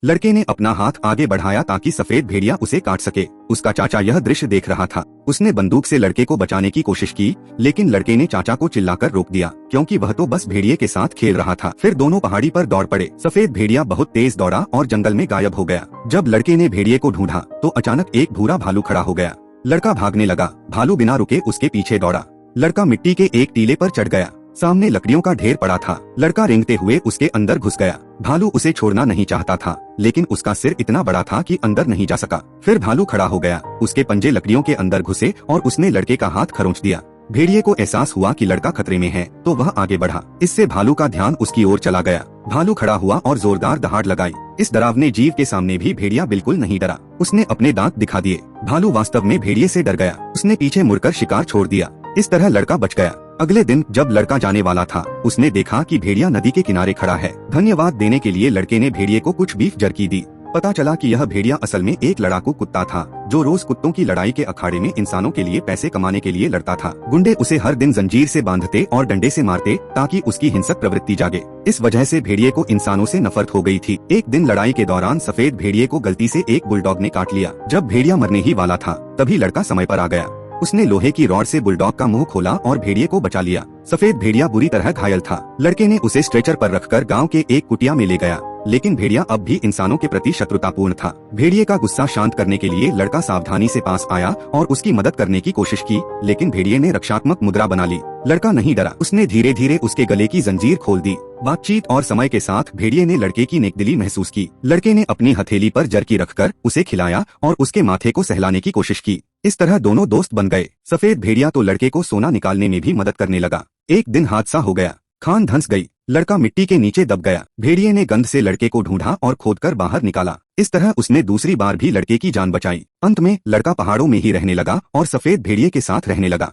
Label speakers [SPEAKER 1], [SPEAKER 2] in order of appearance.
[SPEAKER 1] लड़के ने अपना हाथ आगे बढ़ाया ताकि सफेद भेड़िया उसे काट सके। उसका चाचा यह दृश्य देख रहा था। उसने बंदूक से लड़के को बचाने की कोशिश की, लेकिन लड़के ने चाचा को चिल्लाकर रोक दिया, क्योंकि वह तो बस भेड़िए के साथ खेल रहा था। फिर दोनों पहाड़ी पर दौड़ पड़े। सफेद भेड़िया बहुत तेज दौड़ा और जंगल में गायब हो गया। जब लड़के ने भेड़िए को ढूंढा तो अचानक एक भूरा भालू खड़ा हो गया। लड़का भागने लगा। भालू बिना रुके उसके पीछे दौड़ा। लड़का मिट्टी के एक टीले पर चढ़ गया। सामने लकड़ियों का ढेर पड़ा था। लड़का रेंगते हुए उसके अंदर घुस गया। भालू उसे छोड़ना नहीं चाहता था, लेकिन उसका सिर इतना बड़ा था कि अंदर नहीं जा सका। फिर भालू खड़ा हो गया। उसके पंजे लकड़ियों के अंदर घुसे और उसने लड़के का हाथ खरोंच दिया। भेड़िए को एहसास हुआ कि लड़का खतरे में है, तो वह आगे बढ़ा। इससे भालू का ध्यान उसकी ओर चला गया। भालू खड़ा हुआ और जोरदार दहाड़ लगाई। इस डरावने जीव के सामने भी भेड़िया बिल्कुल नहीं डरा। उसने अपने दांत दिखा दिए। भालू वास्तव में भेड़िए से डर गया। उसने पीछे मुड़कर शिकार छोड़ दिया। इस तरह लड़का बच गया। अगले दिन जब लड़का जाने वाला था, उसने देखा कि भेड़िया नदी के किनारे खड़ा है। धन्यवाद देने के लिए लड़के ने भेड़िए को कुछ बीफ जर्की दी। पता चला कि यह भेड़िया असल में एक लड़ाकू कुत्ता था, जो रोज कुत्तों की लड़ाई के अखाड़े में इंसानों के लिए पैसे कमाने के लिए लड़ता था। गुंडे उसे हर दिन जंजीर से बांधते और डंडे से मारते ताकि उसकी हिंसक प्रवृत्ति जागे। इस वजह से भेड़िए को इंसानों से नफरत हो गई थी। एक दिन लड़ाई के दौरान सफेद भेड़िए को गलती से एक बुलडॉग ने काट लिया। जब भेड़िया मरने ही वाला था, तभी लड़का समय पर आ गया। उसने लोहे की रॉड से बुलडॉग का मुंह खोला और भेड़िए को बचा लिया। सफेद भेड़िया बुरी तरह घायल था। लड़के ने उसे स्ट्रेचर पर रखकर गांव के एक कुटिया में ले गया, लेकिन भेड़िया अब भी इंसानों के प्रति शत्रुतापूर्ण था। भेड़िए का गुस्सा शांत करने के लिए लड़का सावधानी से पास आया और उसकी मदद करने की कोशिश की, लेकिन भेड़िए ने रक्षात्मक मुद्रा बना ली। लड़का नहीं डरा। उसने धीरे धीरे उसके गले की जंजीर खोल दी। बातचीत और समय के साथ भेड़िए ने लड़के की नेकदिली महसूस की। लड़के ने अपनी हथेली पर जर्की रखकर उसे खिलाया और उसके माथे को सहलाने की कोशिश की। इस तरह दोनों दोस्त बन गए। सफेद भेड़िया तो लड़के को सोना निकालने में भी मदद करने लगा। एक दिन हादसा हो गया। खान धंस गई। लड़का मिट्टी के नीचे दब गया। भेड़िए ने गंध से लड़के को ढूंढा और खोदकर बाहर निकाला। इस तरह उसने दूसरी बार भी लड़के की जान बचाई। अंत में लड़का पहाड़ों में ही रहने लगा और सफेद भेड़िए के साथ रहने लगा।